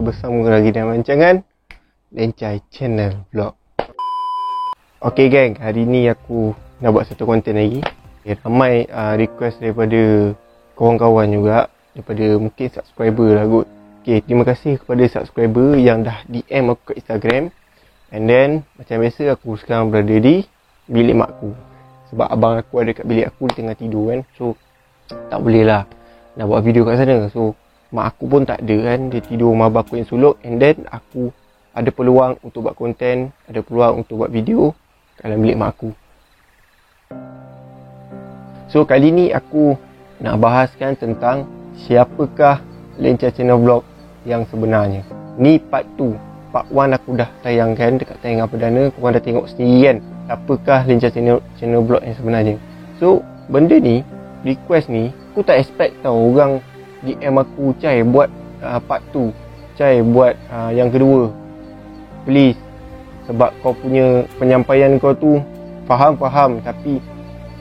bersama lagi dalam rancangan Lencai Channel Vlog. Ok gang, hari ni aku nak buat satu konten lagi. Ramai request daripada kawan-kawan juga, daripada mungkin subscriber lah kot. Ok, terima kasih kepada subscriber yang dah DM aku kat Instagram. And then macam biasa aku sekarang berada di bilik mak aku, sebab abang aku ada kat bilik aku, dia tengah tidur kan. So tak boleh lah nak buat video kat sana. So mak aku pun tak ada kan, dia tidur rumah abang aku yang suluk. And then aku ada peluang untuk buat konten, ada peluang untuk buat video dalam bilik mak aku. So kali ni aku nak bahaskan tentang siapakah Lencai Channel Vlog yang sebenarnya. Ni part 2. Part 1 aku dah tayangkan dekat tayangan perdana. Korang dah tengok sendiri kan, apakah Lencai Channel Vlog yang sebenarnya. So benda ni, request ni, aku tak expect tau orang DM aku, Cai buat part 2, Cai buat yang kedua, please. Sebab kau punya penyampaian kau tu faham tapi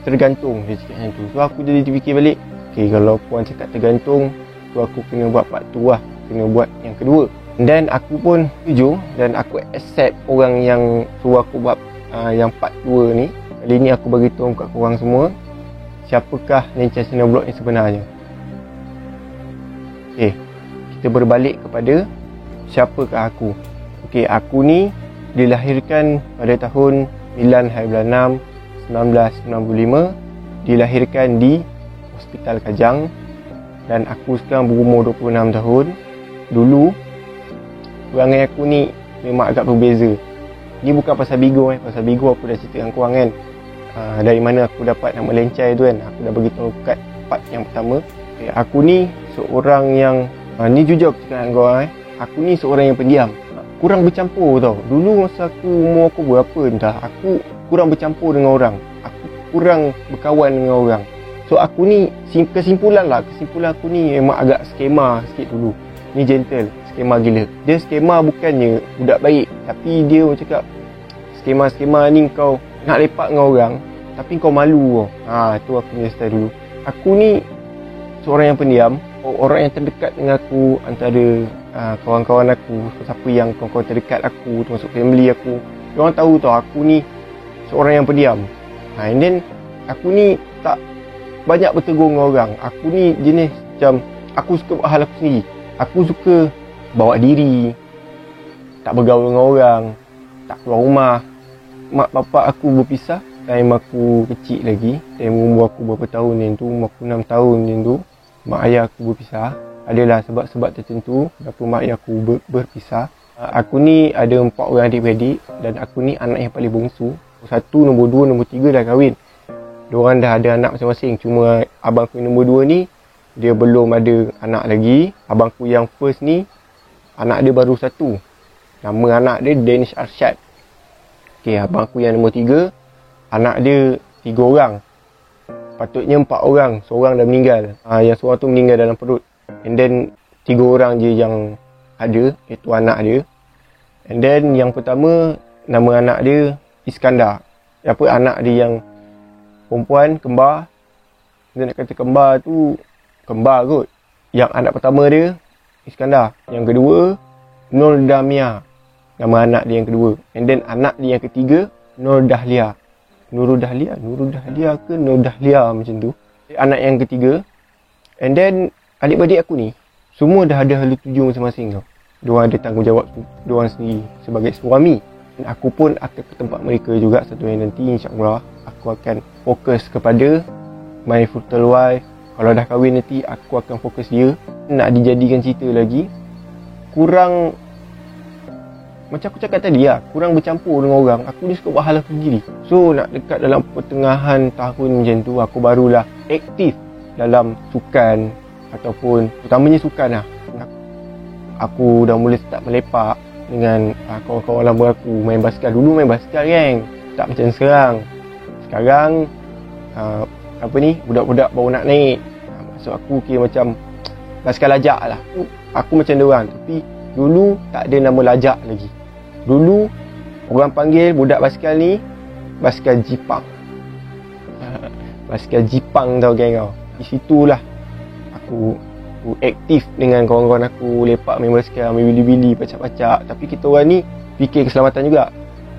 tergantung, dia cakap macam tu. So aku jadi terfikir balik, okay, kalau puan cakap tergantung, so aku kena buat part 2 lah, kena buat yang kedua. Dan aku pun setuju dan aku accept orang yang suruh aku buat yang part 2 ni. Kali ni aku bagi tahu kat korang semua siapakah Lencai Channel Vlog yang sebenarnya. Okay, kita berbalik kepada siapakah aku. Okay, aku ni dilahirkan pada tahun 9 hari bulan 6 1995. Dilahirkan di Hospital Kajang. Dan aku sekarang berumur 26 tahun. Dulu perangai aku ni memang agak berbeza. Ni bukan pasal bigo pasal bigo aku dah cerita dengan korang kan, dari mana aku dapat nama Lencai tu kan. Aku dah beritahu kat part yang pertama. Okay, aku ni seorang yang ni jujur aku cakap dengan korang aku ni seorang yang pendiam, kurang bercampur tau. Dulu masa umur aku berapa entah, aku kurang bercampur dengan orang, aku kurang berkawan dengan orang. So aku ni kesimpulan aku ni memang agak skema sikit dulu. Ni gentle, skema gila. Dia skema bukannya budak baik, tapi dia orang cakap skema ni kau nak lepak dengan orang tapi kau malu tau. Tu aku punya style dulu. Aku ni seorang yang pendiam. Orang yang terdekat dengan aku, antara kawan-kawan aku, siapa yang kawan-kawan terdekat aku, termasuk family aku, diorang tahu tau aku ni seorang yang pendiam. And then aku ni tak banyak bertegur dengan orang. Aku ni jenis macam aku suka buat hal aku sendiri. Aku suka bawa diri, tak bergaul dengan orang, tak keluar rumah. Mak bapak aku berpisah time aku kecil lagi. Time umur aku berapa tahun yang tu, umur aku 6 tahun yang tu, mak ayah aku berpisah. Adalah sebab-sebab tertentu kenapa mak ayah aku berpisah. Aku ni ada 4 orang adik-beradik dan aku ni anak yang paling bongsu. Nombor 1, nombor 2, nombor 3 dah kahwin. Diorang dah ada anak masing-masing. Cuma abang aku yang nombor 2 ni, dia belum ada anak lagi. Abangku yang first ni, anak dia baru 1. Nama anak dia Danish Arshad. Okay, abangku yang nombor 3, anak dia 3 orang. Patutnya 4 orang, seorang dah meninggal. Yang seorang tu meninggal dalam perut. And then 3 orang je yang ada, iaitu anak dia. And then yang pertama, nama anak dia Iskandar. Anak dia yang perempuan, kembar. Dia nak kata kembar tu kembar kot. Yang anak pertama dia Iskandar. Yang kedua Nur Damia, nama anak dia yang kedua. And then anak dia yang ketiga Nur Dahlia. Nurul Dahlia ke Nur Dahlia macam tu. Anak yang ketiga. And then adik-beradik aku ni semua dah ada hala tuju masing-masing tau. Diorang ada tanggungjawab diorang sendiri sebagai suami. Dan aku pun akan ke tempat mereka juga satu hari nanti, insya-Allah. Aku akan fokus kepada my future wife. Kalau dah kahwin nanti, aku akan fokus dia. Nak dijadikan cerita lagi, kurang, macam aku cakap tadi lah, kurang bercampur dengan orang. Aku ni suka buat hal aku sendiri. So nak dekat dalam pertengahan tahun macam tu, aku barulah aktif dalam sukan, ataupun utamanya sukan lah. Aku dah mula start melepak dengan kawan-kawan lama aku. Main basikal. Dulu main basikal kan, tak macam sekarang. Sekarang budak-budak baru nak naik. Maksud aku kira macam basikal lajak lah. Aku macam diorang. Tapi dulu tak ada nama lajak lagi. Dulu orang panggil budak basikal ni basikal jipang. Basikal jipang tau geng kau. Di situlah aku Aku aktif dengan kawan-kawan aku, lepak main basikal, main bili-bili, pacak-pacak. Tapi kita orang ni fikir keselamatan juga.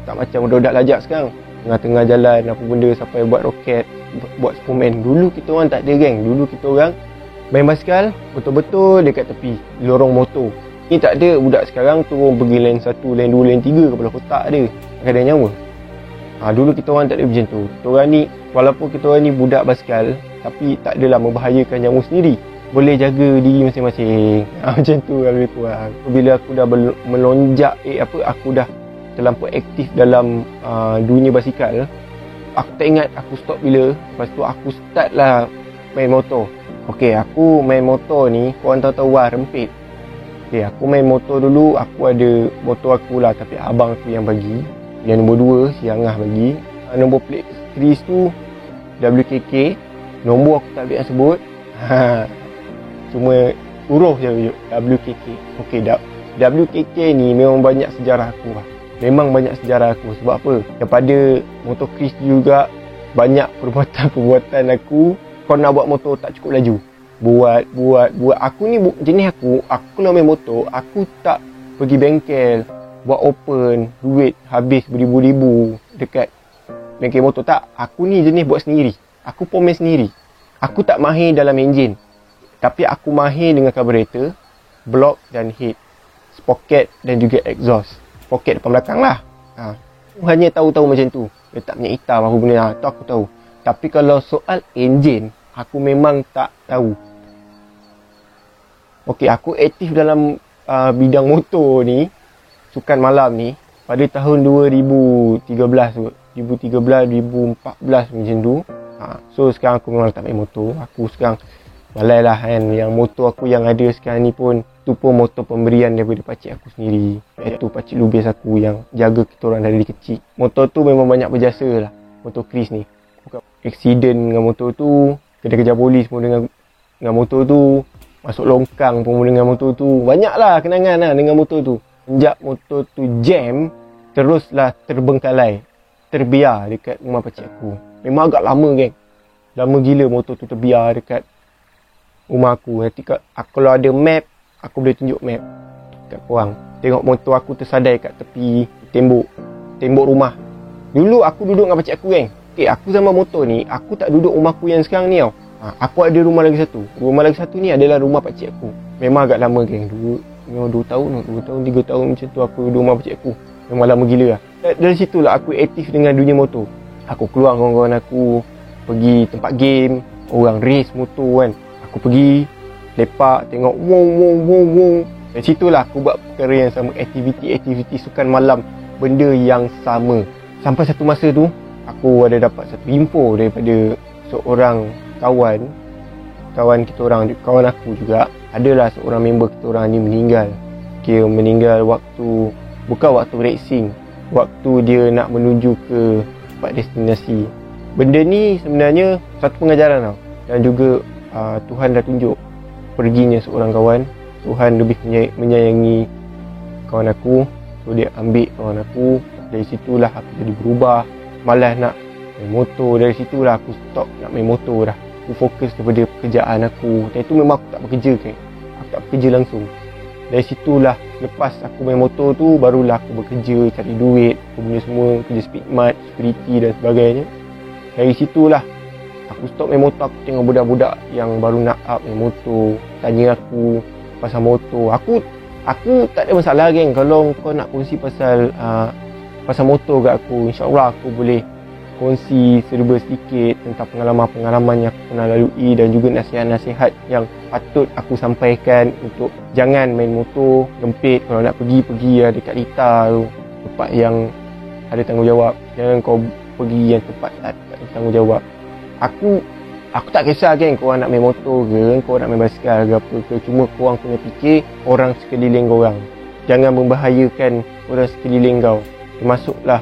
Tak macam budak-budak lajak sekarang, tengah-tengah jalan apa benda sampai buat roket, buat Superman. Dulu kita orang tak ada geng. Dulu kita orang main basikal betul-betul dekat tepi lorong motor. Ni tak ada. Budak sekarang turun pergi lane 1, lane 2, lane 3, kepala kotak ada, kadang nyawa. Dulu kita orang tak ada macam tu. Kita orang ni, walaupun kita orang ni budak basikal, tapi tak adalah membahayakan nyawa sendiri. Boleh jaga diri masing-masing. Macam tu lah lebih kurang. Bila aku dah melonjak, aku dah terlampau aktif dalam dunia basikal, aku tak ingat aku stop bila. Lepas tu aku start lah main motor. Okey, aku main motor ni, korang tahu-tahu lah, rempit. Okey, aku main motor dulu, aku ada motor aku lah, tapi abang aku yang bagi. Yang nombor 2, si Angah bagi. Nombor plate series tu WKK. Nombor aku tak boleh nak sebut. Cuma huruf je WKK. Okey, WKK ni memang banyak sejarah aku lah. Memang banyak sejarah aku. Sebab apa? Daripada motor Chris juga, banyak perbuatan-perbuatan aku. Kau nak buat motor tak cukup laju, Buat. Aku ni jenis aku nak main motor, aku tak pergi bengkel, buat open, duit habis beribu-ribu dekat bengkel motor. Tak. Aku ni jenis buat sendiri. Aku pun main sendiri. Aku tak mahir dalam enjin, tapi aku mahir dengan carburetor, block dan head, sprocket dan juga exhaust. Poket depan belakang lah. Hanya tahu-tahu macam tu. Letak minyak hitam aku guna, tu aku tahu. Tapi kalau soal enjin, aku memang tak tahu. Okey, aku aktif dalam bidang motor ni, sukan malam ni, pada tahun 2013 tu. 2013, 2014 macam tu. So sekarang aku memang tak main motor. Aku sekarang malai lah kan. Yang motor aku yang ada sekarang ni pun, tu pun motor pemberian daripada pakcik aku sendiri. Iaitu pakcik lubis aku yang jaga kita orang dari kecil. Motor tu memang banyak berjasa lah, motor Chris ni. Aksiden dengan motor tu, kejar-kejar polis pun dengan motor tu, masuk longkang pun dengan motor tu. Banyak lah kenangan lah dengan motor tu. Sejak motor tu jam, teruslah terbengkalai, terbiar dekat rumah pakcik aku. Memang agak lama geng. Lama gila motor tu terbiar dekat rumah aku. Nanti kalau ada map, aku boleh tunjuk map kat korang. Tengok motor aku tersadai kat tepi tembok rumah. Dulu aku duduk dengan pakcik aku geng. Okay, aku zaman motor ni, aku tak duduk rumah aku yang sekarang ni tau. Aku ada rumah lagi satu. Rumah lagi satu ni adalah rumah pakcik aku. Memang agak lama geng. Memang 2 tahun, 3 tahun macam tu aku duduk rumah pakcik aku. Memang lama gila lah. Dari situlah aku aktif dengan dunia motor. Aku keluar dengan kawan-kawan aku, pergi tempat game, orang race motor kan. Aku pergi lepak, tengok wow. Dari situlah aku buat perkara yang sama, aktiviti sukan malam, benda yang sama. Sampai satu masa tu, aku ada dapat satu info daripada seorang kawan kita orang, kawan aku juga. Adalah seorang member kita orang ni meninggal. Dia meninggal bukan waktu racing, waktu dia nak menuju ke tempat destinasi. Benda ni sebenarnya satu pengajaran tau. Dan juga Tuhan dah tunjuk perginya seorang kawan. Tuhan lebih menyayangi kawan aku, so dia ambil kawan aku. Dari situlah aku jadi berubah, malas nak main motor. Dari situlah aku stop nak main motor dah. Aku fokus kepada pekerjaan aku. Dan itu memang aku tak bekerja kan. Aku tak bekerja langsung. Dari situlah, lepas aku main motor tu, barulah aku bekerja, cari duit, aku punya semua, kerja speedmat, security dan sebagainya. Dari situlah aku stop main motor. Aku tengok budak-budak yang baru nak up main motor, tanya aku pasal motor. Aku tak ada masalah geng. Kalau kau nak kongsi pasal motor kat aku, insyaAllah aku boleh kongsi serba sedikit tentang pengalaman-pengalaman yang aku pernah lalui dan juga nasihat-nasihat yang patut aku sampaikan untuk jangan main motor rempit. Kalau nak pergi lah dekat Lita tu, tempat yang ada tanggungjawab. Jangan kau pergi yang tempat tak ada tanggungjawab. Aku tak kisah kan korang nak main motor ke, korang nak main basikal ke apa ke. Cuma korang kena fikir orang sekeliling korang. Jangan membahayakan orang sekeliling kau, termasuklah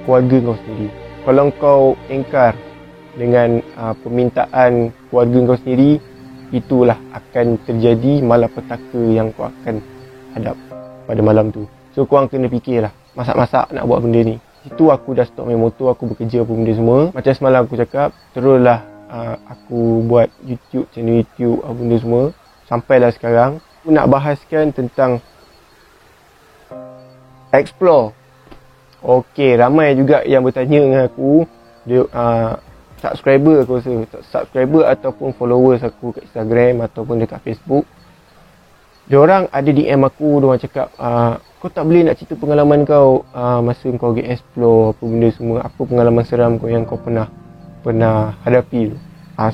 keluarga kau sendiri. Kalau kau engkar dengan permintaan keluarga kau sendiri, itulah akan terjadi malapetaka yang kau akan hadap pada malam tu. So korang kena fikirlah, masak-masak nak buat benda ni. Itu aku dah stop main motor, aku bekerja apa benda semua. Macam semalam aku cakap, teruslah aku buat YouTube, channel YouTube apa benda semua. sampailah sekarang. Aku nak bahaskan tentang explore. Okey, ramai juga yang bertanya dengan aku. Dia subscriber aku rasa, subscriber ataupun followers aku kat Instagram ataupun dekat Facebook. Diorang ada DM aku, diorang cakap, kau tak boleh nak cerita pengalaman kau masa kau pergi explore apa benda semua, apa pengalaman seram kau yang kau pernah hadapi tu.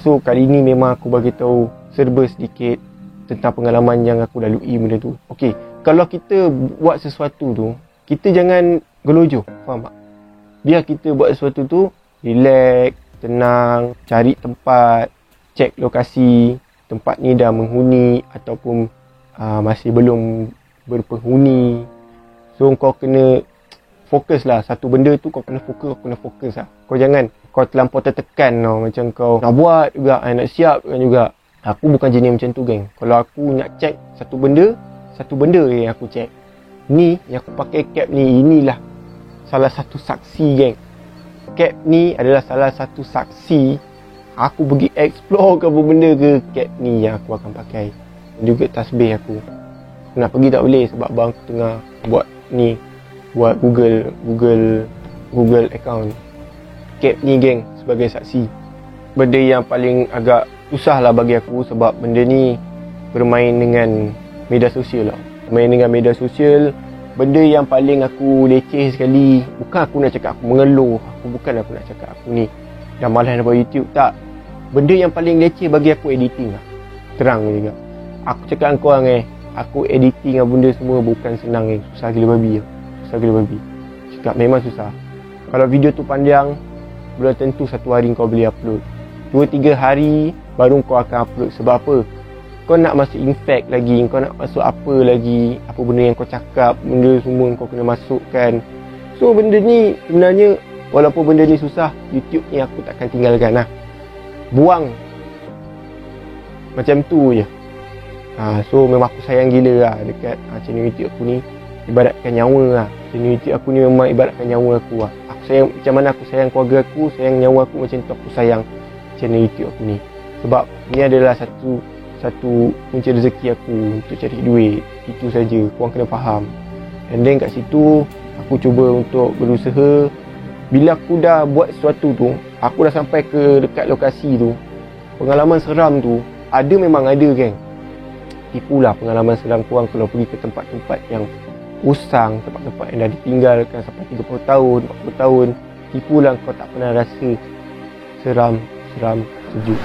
So kali ni memang aku bagi tahu serba sedikit tentang pengalaman yang aku lalui benda tu. Okey, kalau kita buat sesuatu tu, kita jangan gelojoh, faham tak? Biar kita buat sesuatu tu relax, tenang, cari tempat, cek lokasi, tempat ni dah menghuni ataupun masih belum berpenghuni. So kau kena fokus lah. Satu benda tu kau kena fokus lah. Kau jangan kau terlampau tertekan tau. Macam kau nak buat juga, nak siap juga. Aku bukan jenis macam tu geng. Kalau aku nak check satu benda yang aku check. Ni yang aku pakai cap ni, inilah salah satu saksi geng. Cap ni adalah salah satu saksi aku pergi explore ke apa benda ke, cap ni yang aku akan pakai. Dan juga tasbih aku. Nak pergi tak boleh sebab abang aku tengah buat Google account. Cap ni geng sebagai saksi. Benda yang paling agak susah lah bagi aku sebab benda ni bermain dengan media sosial lah. Bermain dengan media sosial. Benda yang paling aku leceh sekali, bukan aku nak cakap aku mengeluh, bukan aku nak cakap aku ni dah malas nak buat YouTube, tak. Benda yang paling leceh bagi aku editing lah. Terang juga. Aku cakap dengan korang aku editing lah benda semua bukan senang susah gila babi. Susah gila babi. Cakap memang susah. Kalau video tu panjang, belum tentu satu hari kau boleh upload. 2-3 hari baru kau akan upload. Sebab apa? Kau nak masuk infect lagi, kau nak masuk apa lagi, apa benda yang kau cakap, benda semua kau kena masukkan. So benda ni sebenarnya, walaupun benda ni susah, YouTube ni aku takkan tinggalkan lah. Buang macam tu je. So memang aku sayang gila lah dekat channel YouTube aku ni. Ibaratkan nyawa lah. Channel YouTube aku ni memang ibaratkan nyawa aku lah. Aku sayang, macam mana aku sayang keluarga aku, sayang nyawa aku, macam tu aku sayang channel YouTube aku ni. Sebab ni adalah satu punca rezeki aku untuk cari duit. Itu saja, korang kena faham. And then kat situ aku cuba untuk berusaha. Bila aku dah buat sesuatu tu, aku dah sampai ke dekat lokasi tu, pengalaman seram tu memang ada geng. Tipulah pengalaman seram korang kalau pergi ke tempat-tempat yang usang, tempat-tempat yang dah ditinggalkan sampai 30 tahun, 40 tahun. Tipulah kau tak pernah rasa seram sejuk.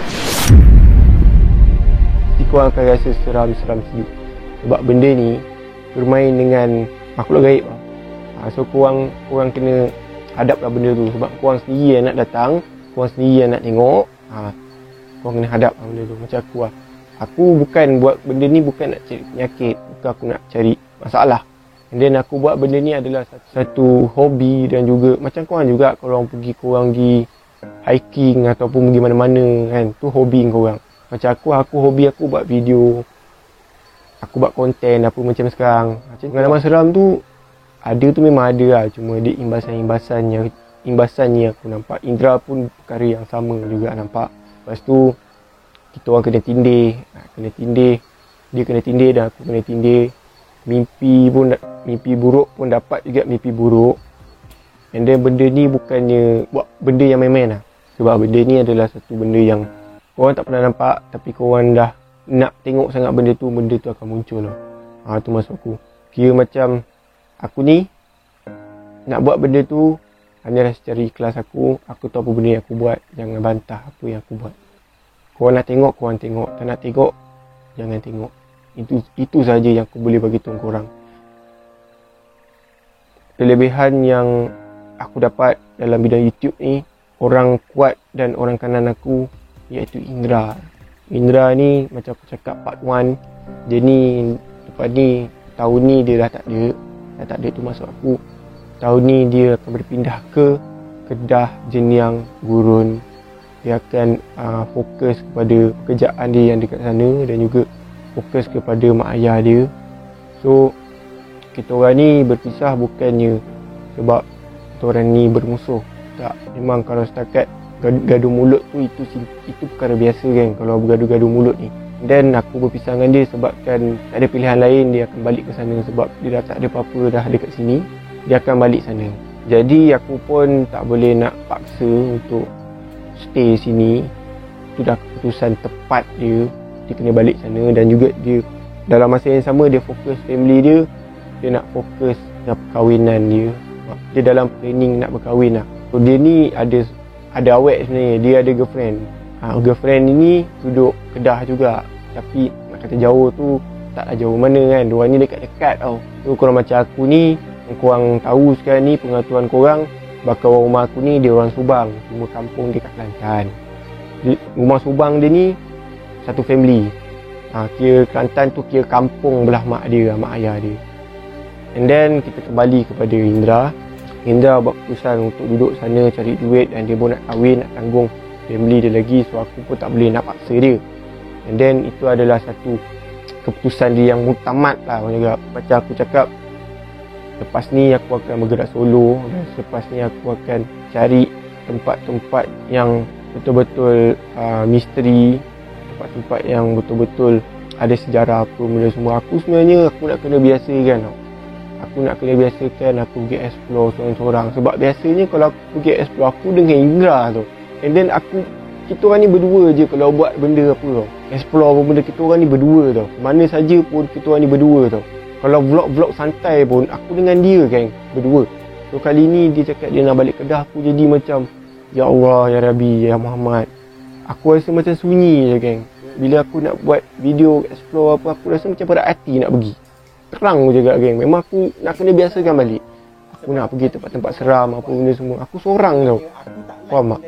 Korang akan rasa seram sejuk. Sebab benda ni bermain dengan makhluk gaib lah. So korang kena hadaplah benda tu. Sebab korang sendiri yang nak datang, korang sendiri yang nak tengok. Korang kena hadap lah benda tu. Macam aku lah. Aku bukan buat benda ni bukan nak cari penyakit, bukan aku nak cari masalah. And then aku buat benda ni adalah satu hobi. Dan juga macam korang juga, kalau korang pergi hiking ataupun pergi mana-mana kan, tu hobi korang. Macam aku hobi aku buat video, aku buat konten apa macam sekarang. Macam pengalaman seram tu ada tu memang ada lah. Cuma dia imbasannya aku nampak. Indra pun perkara yang sama juga nampak. Lepas tu kita orang kena tindih. Dia kena tindih dan aku kena tindih. Mimpi buruk pun dapat juga mimpi buruk. And then benda ni bukannya buat benda yang main-main lah. Sebab benda ni adalah satu benda yang korang tak pernah nampak, tapi korang dah nak tengok sangat benda tu akan muncul lah. Tu maksud aku. Kira macam aku ni nak buat benda tu hanyalah secara ikhlas aku tahu apa benda yang aku buat. Jangan bantah apa yang aku buat. Korang nak tengok, korang tengok. Tak nak tengok, jangan tengok. Itu saja yang aku boleh bagi tahu korang. Kelebihan yang aku dapat dalam bidang YouTube ni, orang kuat dan orang kanan aku, iaitu Indra. Indra ni macam aku cakap part 1, dia ni lepas ni tahun ni dia dah tak ada tu maksud aku. Tahun ni dia akan berpindah ke Kedah, Jeniang, Gurun. Dia akan fokus kepada pekerjaan dia yang dekat sana dan juga fokus kepada mak ayah dia. So kita orang ni berpisah bukannya sebab kita orang ni bermusuh. Tak, memang kalau setakat gaduh mulut tu itu perkara biasa kan. Kalau bergaduh-gaduh mulut ni Dan aku berpisah dengan dia sebabkan tak ada pilihan lain. Dia akan balik ke sana sebab dia dah tak ada apa-apa dah dekat sini. Dia akan balik sana. Jadi aku pun tak boleh nak paksa untuk stay sini. Itu dah keputusan tepat dia. Dia kena balik sana. Dan juga dia dalam masa yang sama dia fokus family dia. Dia nak fokus dengan perkahwinan dia. Dia dalam planning nak berkahwin lah. So dia ni ada awet sebenarnya. Dia ada girlfriend. Girlfriend ni duduk Kedah juga. Tapi nak kata jauh tu taklah jauh mana kan. Diorang ni dekat-dekat tau. So korang macam aku ni, korang tahu sekarang ni pengetahuan korang, bakal orang rumah aku ni dia orang Subang. Cuma kampung dia kat Kelantan. Rumah Subang dia ni satu family. Kira Kelantan tu kira kampung belah mak dia, mak ayah dia. And then kita kembali kepada Indra. Indra buat keputusan untuk duduk sana cari duit. Dan dia pun nak kahwin, nak tanggung family dia lagi. So aku pun tak boleh nak paksa dia. And then itu adalah satu keputusan dia yang mutamat lah. Macam aku cakap, lepas ni aku akan bergerak solo. Dan selepas ni aku akan cari tempat-tempat yang betul-betul misteri. Tempat-tempat yang betul-betul ada sejarah apa benda semua. Aku sebenarnya aku nak kena biasakan tau. Aku nak kena biasakan aku pergi explore seorang-seorang. Sebab biasanya kalau aku pergi explore, aku dengan Indra tu. And then kita orang ni berdua je kalau buat benda apa tau. Explore apa benda, kita orang ni berdua tau. Mana saja pun kita orang ni berdua tau. Kalau vlog-vlog santai pun aku dengan dia kan, berdua. So kali ni dia cakap dia nak balik Kedah. Aku jadi macam, ya Allah, ya Rabbi, ya Muhammad. Aku rasa macam sunyi je geng. Bila aku nak buat video explore apa, aku rasa macam berat hati nak pergi. Terang je kat geng. Memang aku nak kena biasakan balik. Aku nak pergi tempat-tempat seram apa benda semua. Aku seorang tau. Faham tak?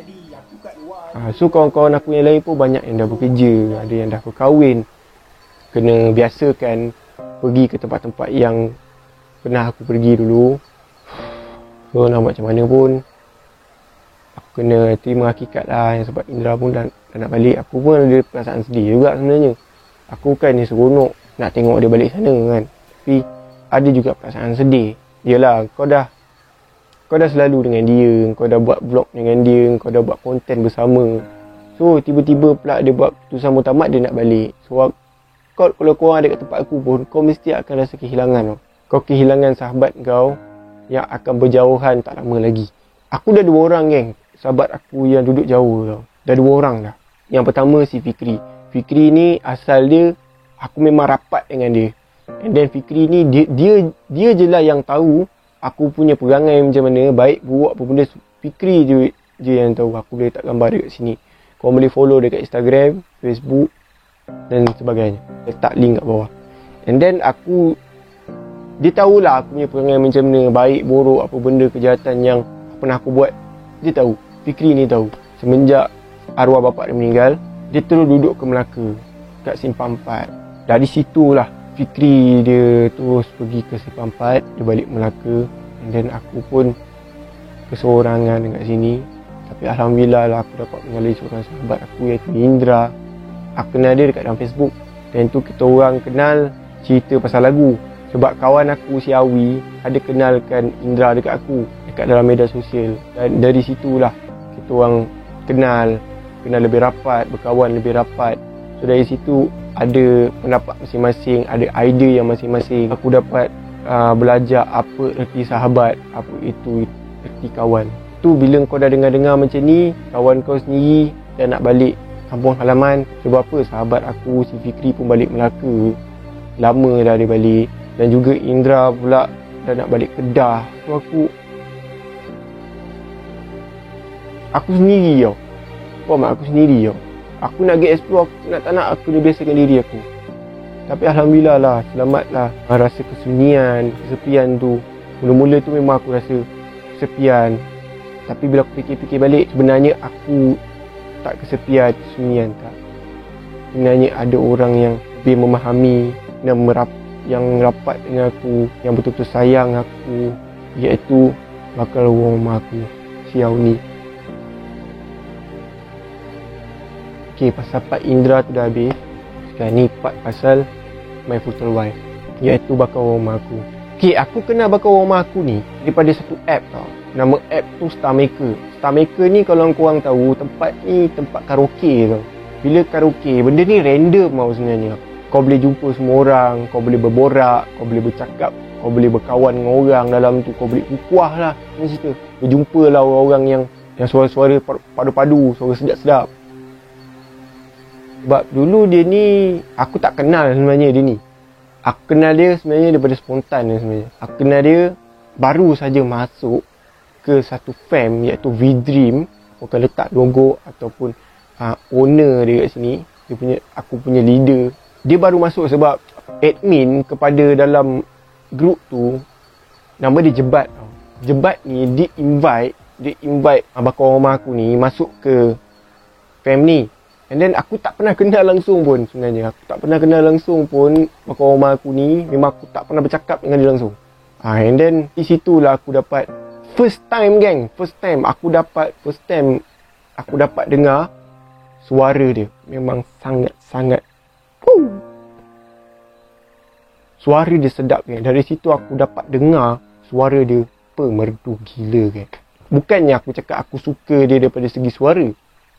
So kawan-kawan aku yang lain pun banyak yang dah bekerja, ada yang dah berkahwin. Kena biasakan pergi ke tempat-tempat yang pernah aku pergi dulu. So nak macam mana pun, aku kena terima hakikat lah. Yang sebab Indra pun dah nak balik. Aku pun ada perasaan sedih juga sebenarnya. Aku kan ni seronok nak tengok dia balik sana kan. Tapi ada juga perasaan sedih. Yelah, kau dah selalu dengan dia, kau dah buat vlog dengan dia, kau dah buat konten bersama. So tiba-tiba pula dia buat keputusan mutamat dia nak balik. So kalau korang ada kat tempat aku pun, kau mesti akan rasa kehilangan tau. Kau kehilangan sahabat kau yang akan berjauhan tak lama lagi. Aku dah 2 orang geng, sahabat aku yang duduk jauh tau. Dah 2 orang dah. Yang pertama si Fikri. Fikri ni asal dia, aku memang rapat dengan dia. And then Fikri ni dia je lah yang tahu aku punya perangai macam mana, baik buruk apa benda. Fikri je yang tahu. Aku boleh letak gambar dekat sini. Kau boleh follow dekat Instagram, Facebook dan sebagainya. Letak link kat bawah. And then dia tahulah aku punya perangai macam mana, baik buruk apa benda kejahatan yang pernah aku buat. Dia tahu. Fikri ni tahu. Semenjak arwah bapak dia meninggal, dia terus duduk ke Melaka, kat Simpang 4. Dari situlah Fikri dia terus pergi ke Simpang 4, dia balik Melaka. And then aku pun keseorangan dekat sini. Tapi Alhamdulillah lah aku dapat mengenali seorang sahabat aku iaitu Indra. Aku kenal dia dekat dalam Facebook. Dan tu kita orang kenal cerita pasal lagu. Sebab kawan aku si Awi ada kenalkan Indra dekat aku dekat dalam media sosial. Dan dari situlah kita orang kenal lebih rapat, berkawan lebih rapat. So dari situ ada pendapat masing-masing, ada idea yang masing-masing. Aku dapat belajar apa erti sahabat, apa itu erti kawan. Tu bila kau dah dengar-dengar macam ni, kawan kau sendiri dah nak balik kampung halaman. Sebab apa? Sahabat aku si Fikri pun balik Melaka. Lama dah dia balik. Dan juga Indra pula dah nak balik Kedah. So aku sendiri tau. Faham tak? Aku sendiri tau. Aku nak pergi explore, tak nak aku kena biasakan diri aku. Tapi Alhamdulillah lah, selamat lah. Rasa kesunyian, kesepian tu, mula-mula tu memang aku rasa kesepian. Tapi bila aku fikir-fikir balik, sebenarnya aku tak kesepian, kesunyian tak. Sebenarnya ada orang yang lebih memahami dan yang rapat dengan aku, yang betul-betul sayang aku, iaitu bakal orang rumah aku, si Auni. Okay, pasal part Indra tu dah habis. Sekarang ni part pasal my future wife, iaitu bakal orang rumah aku. Okay, aku kenal bakal orang rumah aku ni daripada satu app tau. Nama app tu Star Maker. Star Maker ni kalau korang tahu, tempat ni tempat karaoke tau. bila karaoke, benda ni random tau sebenarnya. Kau boleh jumpa semua orang, kau boleh berborak, kau boleh bercakap, kau boleh berkawan dengan orang dalam tu, kau boleh ukuah lah macam cerita. Berjumpa lah orang-orang yang suara-suara padu-padu, suara sedap-sedap. Sebab dulu dia ni, aku tak kenal sebenarnya dia ni. Aku kenal dia sebenarnya daripada spontan dia sebenarnya. Aku kenal dia baru saja masuk ke satu fam iaitu V-Dream. Aku akan letak logo ataupun owner dia kat sini. Dia punya, aku punya leader. Dia baru masuk sebab admin kepada dalam group tu, nama dia Jebat. Jebat ni dia invite bakal rumah aku ni masuk ke fam ni. And then aku tak pernah kenal langsung pun sebenarnya. Aku tak pernah kenal langsung pun bakal rumah aku ni. Memang aku tak pernah bercakap dengan dia langsung. And then di situlah aku dapat first time aku dapat dengar suara dia. Memang sangat-sangat suara dia sedap kan. Dari situ aku dapat dengar suara dia merdu gila kan. Bukannya aku cakap aku suka dia daripada segi suara.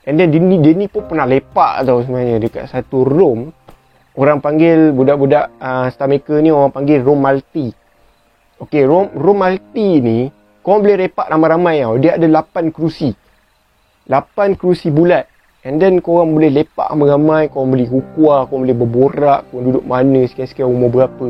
And then dia ni pun pernah lepak tau sebenarnya dekat satu room. Orang panggil budak-budak star maker ni orang panggil room multi. Okay, room multi ni korang boleh lepak ramai-ramai tau. Dia ada 8 kerusi. 8 kerusi bulat. And then korang boleh lepak ramai-ramai, korang boleh kukuah, korang boleh berborak, korang duduk mana, sekian-sekian umur berapa.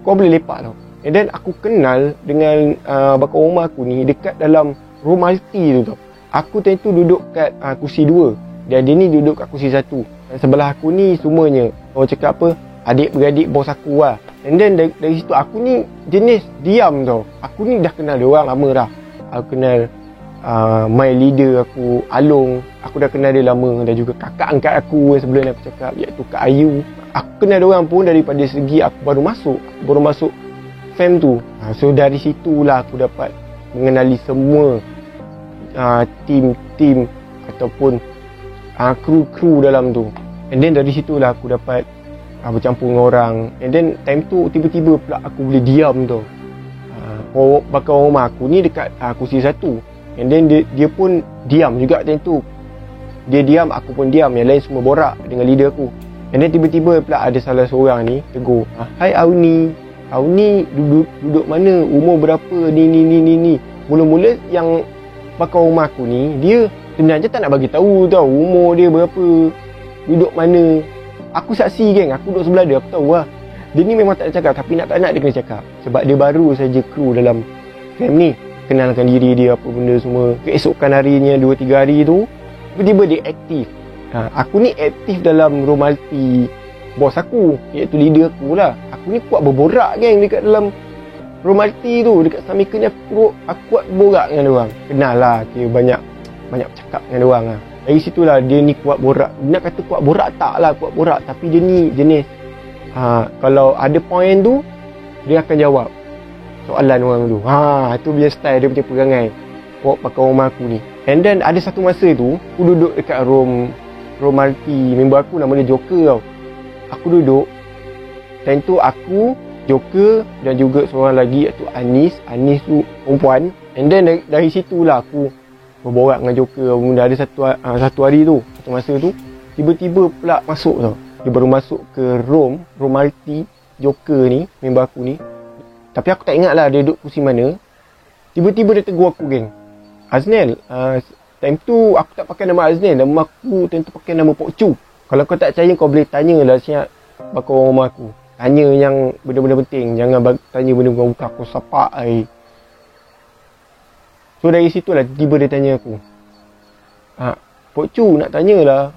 Korang boleh lepak tau. And then aku kenal dengan bakal rumah aku ni dekat dalam room multi tu tau. Aku time tu duduk kat kursi 2 dan dia ni duduk kat kursi 1. Dan sebelah aku ni semuanya orang cakap apa, adik-beradik bos aku lah. And then dari situ aku ni jenis diam tau. Aku ni dah kenal dia orang lama dah. Aku kenal my leader aku, Along. Aku dah kenal dia lama. Dan juga kakak angkat aku yang sebelum ni aku cakap, iaitu Kak Ayu. Aku kenal dia orang pun daripada segi aku baru masuk fam tu. So dari situlah aku dapat mengenali semua tim ataupun kru dalam tu. And then dari situlah aku dapat bercampur dengan orang. And then time tu tiba-tiba pula aku boleh diam tu. Bakal rumah aku ni dekat kursi 1. And then dia pun diam juga time tu. Dia diam, aku pun diam. Yang lain semua borak dengan leader aku. And then tiba-tiba pula ada salah seorang ni tegur, "Hai Auni, Auni duduk mana? Umur berapa? Ni." Mula-mula yang bakal rumah aku ni, dia sebenarnya tak nak bagi tahu tau umur dia berapa, duduk mana. Aku saksi geng, aku duduk sebelah dia, aku tahu lah. Dia ni memang tak nak cakap, tapi tak nak dia kena cakap. Sebab dia baru saja kru dalam fam ni. Kenalkan diri dia, apa benda semua. Keesokan harinya 2-3 hari tu, tiba-tiba dia aktif. Aku ni aktif dalam room multi bos aku, iaitu leader aku lah. Aku ni kuat berborak geng dekat dalam room multi tu. Dekat Samika ni aku kuat berborak dengan diorang. Kenal lah, kira banyak bercakap dengan diorang lah. Dari situlah dia ni kuat borak. Nak kata kuat borak tak lah, kuat borak. Tapi dia ni jenis kalau ada point tu, dia akan jawab soalan orang tu. Itu dia style, dia punya perangai pakai rumah aku ni. And then ada satu masa tu, aku duduk dekat room multi. Member aku nama dia Joker tau. Aku duduk. Time tu aku, Joker dan juga seorang lagi iaitu Anis. Anis tu perempuan. And then dari situlah aku berborak dengan Joker. Benda ada satu hari tu, satu masa tu, tiba-tiba pula masuk tau. Dia baru masuk ke room multi Joker ni, member aku ni. Tapi aku tak ingat lah dia duduk kursi mana. Tiba-tiba dia tegur aku geng. Aznel, time tu aku tak pakai nama Aznel. Nama aku time tu pakai nama Pok Chu. Kalau kau tak percaya, kau boleh tanya lah siap bakal rumah aku. Tanya yang benda-benda penting. Jangan tanya benda-benda bukan aku sapak air. So dari situlah tiba dia tanya aku, Pok Chu nak tanyalah,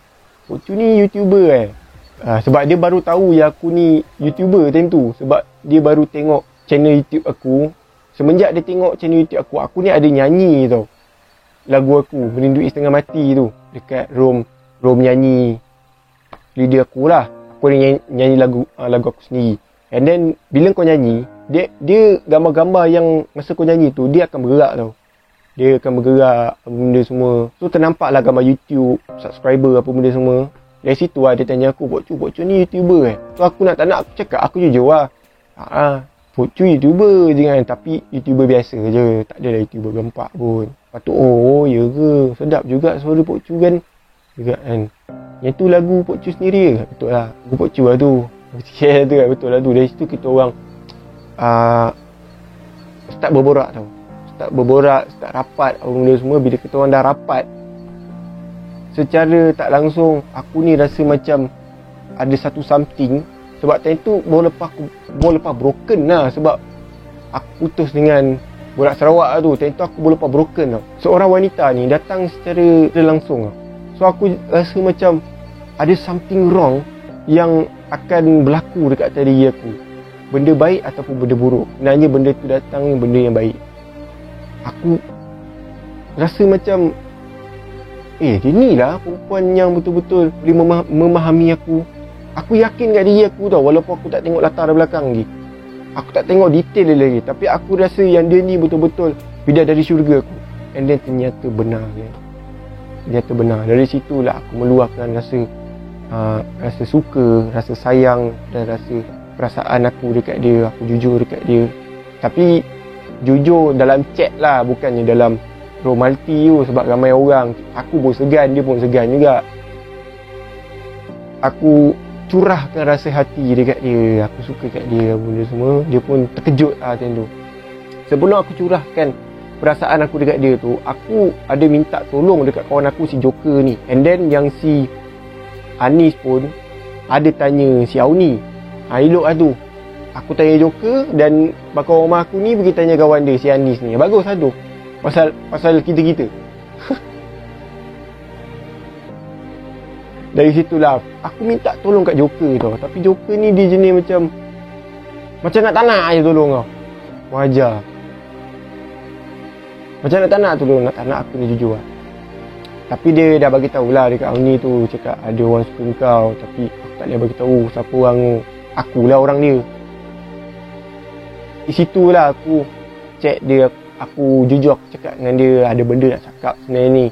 Pok Chu ni YouTuber sebab dia baru tahu yang aku ni YouTuber time tu. Sebab dia baru tengok channel YouTube aku. Semenjak dia tengok channel YouTube aku ni ada nyanyi tau lagu aku, Merindui Setengah Mati tu, dekat room nyanyi leader aku lah. Aku ada nyanyi lagu aku sendiri. And then bila kau nyanyi, dia gambar-gambar yang masa kau nyanyi tu, dia akan bergerak tau. Dia akan bergerak apa benda semua. So ternampak lah gambar YouTube, subscriber apa benda semua. Dari situ lah dia tanya aku, Pok Chu ni YouTuber So aku tak nak aku cakap, aku jujur lah, Pok Chu YouTuber je kan. Tapi YouTuber biasa je, tak adalah YouTuber gempak pun. Lepas tu, ya ke, sedap juga suara Pok Chu kan juga kan. Yang tu lagu Pok Chu sendiri ke? Betul lah, lagu Pok Chu lah tu. Share tu kan, betul lah tu. Dari situ kita orang start berborak tau. Start rapat apa benda semua. Bila kita orang dah rapat, secara tak langsung aku ni rasa macam ada satu something. Sebab time tu baru lepas broken lah. Sebab aku putus dengan budak Sarawak lah tu. Time tu aku baru lepas broken tau. Seorang wanita ni datang secara langsung tau. So aku rasa macam ada something wrong yang akan berlaku dekat diri aku. Benda baik ataupun benda buruk. Sebenarnya benda tu datang benda yang baik. Aku rasa macam dia ni lah perempuan yang betul-betul boleh memahami aku. Aku yakin kat diri aku tau, walaupun aku tak tengok latar belakang lagi, aku tak tengok detail dia lagi, tapi aku rasa yang dia ni betul-betul bidadari syurga aku. And then ternyata benar kan. Ternyata benar. Dari situlah aku meluahkan rasa suka, rasa sayang dan rasa perasaan aku dekat dia. Aku jujur dekat dia. Tapi jujur dalam chat lah, bukannya dalam romalti tu. Sebab ramai orang, aku pun segan, dia pun segan juga. Aku curahkan rasa hati dekat dia. Aku suka kat dia benda semua. Dia pun terkejut lah macam tu. Sebelum aku curahkan perasaan aku dekat dia tu, aku ada minta tolong dekat kawan aku si Joker ni. And then yang si Anis pun ada tanya si Auni. Elok lah tu. Aku tanya Joker dan bakal rumah aku ni pergi tanya kawan dia si Anis ni. Bagus lah tu. Pasal kita-kita. Dari situlah aku minta tolong kat Joker tau. Tapi Joker ni dia jenis macam nak tak nak je tolong tau. Wajar. Macam nak tak nak tolong, nak tak nak aku ni jujur lah. Tapi dia dah bagi tahulah dekat Auni tu, cakap ada orang suka kau. Tapi aku tak boleh bagi tahu siapa orang. Akulah orang dia. Di situlah aku check dia. Aku jujur, aku cakap dengan dia ada benda nak cakap sebenarnya ni.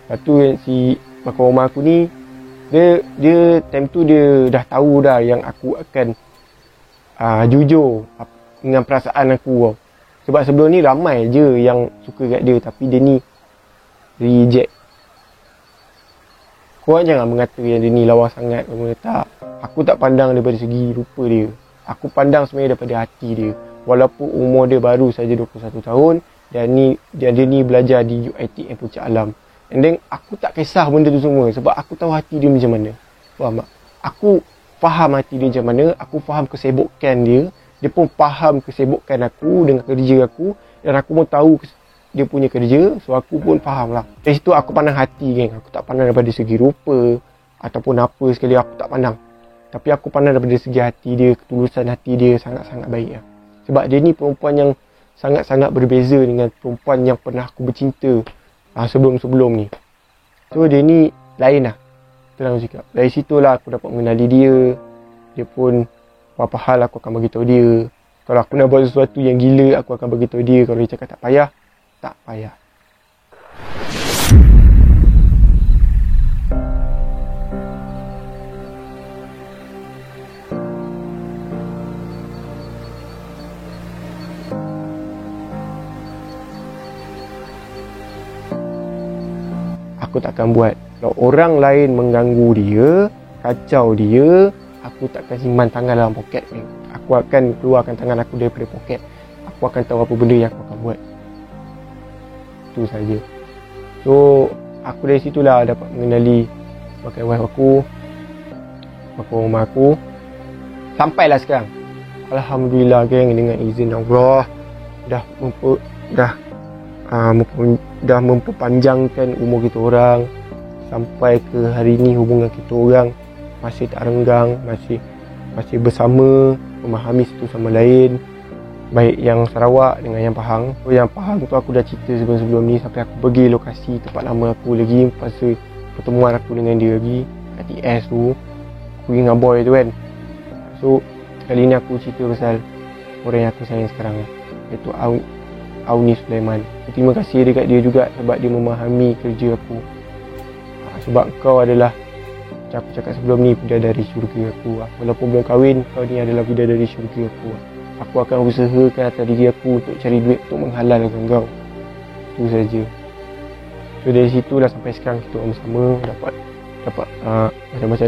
Lepas tu si bakal rumah aku ni, dia time tu dia dah tahu dah yang aku akan jujur dengan perasaan aku. Sebab sebelum ni ramai je yang suka kat dia, tapi dia ni reject. Korang jangan mengata yang dia ni lawa sangat. Tak. Aku tak pandang daripada segi rupa dia. Aku pandang sebenarnya daripada hati dia. Walaupun umur dia baru saja 21 tahun dan dia ni belajar di UiTM Puncak Alam. And then aku tak kisah benda tu semua sebab aku tahu hati dia macam mana. Faham tak? Aku faham hati dia macam mana, aku faham kesibukan dia. Dia pun faham kesibukan aku dengan kerja aku. Dan aku pun tahu dia punya kerja. So aku pun faham lah. Dari situ aku pandang hati geng. Aku tak pandang daripada segi rupa ataupun apa sekali, aku tak pandang. Tapi aku pandang daripada segi hati dia, ketulusan hati dia sangat-sangat baik lah. Sebab dia ni perempuan yang sangat-sangat berbeza dengan perempuan yang pernah aku bercinta sebelum-sebelum ni. So dia ni lain lah. Itulah aku cakap. Dari situlah aku dapat mengenali dia. Dia pun apa hal aku akan beritahu dia. Kalau aku nak buat sesuatu yang gila, aku akan beritahu dia. Kalau dia cakap tak payah, tak payah. Aku takkan buat. Kalau orang lain mengganggu dia, kacau dia, aku takkan simpan tangan dalam poket. Aku akan keluarkan tangan aku daripada poket. Aku akan tahu apa benda yang aku akan buat. Itu saja. So, aku dari situlah dapat mengenali sebagai wife aku, bapa rumah aku. Sampailah sekarang. Alhamdulillah geng, dengan izin Allah dah memperpanjangkan umur kita orang sampai ke hari ni. Hubungan kita orang masih tak renggang, masih bersama, memahami satu sama lain, baik yang Sarawak dengan yang Pahang. So, yang Pahang tu aku dah cerita sebelum ni, sampai aku pergi lokasi tempat lama aku lagi, pasal pertemuan aku dengan dia lagi kat TS tu. Aku pergi dengan boy tu kan. So kali ni aku cerita pasal orang yang aku sayang sekarang, iaitu Auni Sulaiman. Terima kasih dekat dia juga sebab dia memahami kerja aku. Sebab kau adalah, macam aku cakap sebelum ni, bidadari syurga aku. Walaupun belum kahwin, kau ni adalah bidadari syurga aku. Aku akan usahakan atas diri aku untuk cari duit untuk menghalalkan kau. Itu saja. So dari situlah sampai sekarang kita orang bersama, dapat dapat macam-macam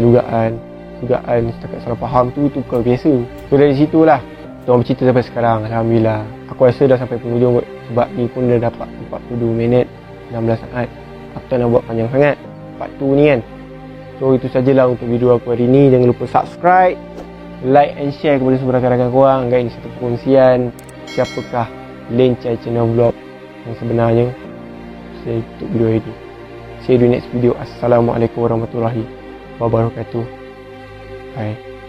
dugaan setakat salah faham tu perkara biasa. So dari situlah kita orang bercerita sampai sekarang. Alhamdulillah, aku rasa dah sampai penghujung kot, sebab ni pun dah dapat 42 minit 16 saat. Aku tak nak buat panjang sangat part 2 ni kan. So itu sajalah untuk video aku hari ni. Jangan lupa subscribe, like and share kepada semua rakan-rakan korang. Anggap ini satu perkongsian siapakah Lencai Channel Vlog yang sebenarnya. Saya tutup video ini. See you in the next video. Assalamualaikum warahmatullahi wabarakatuh. Bye.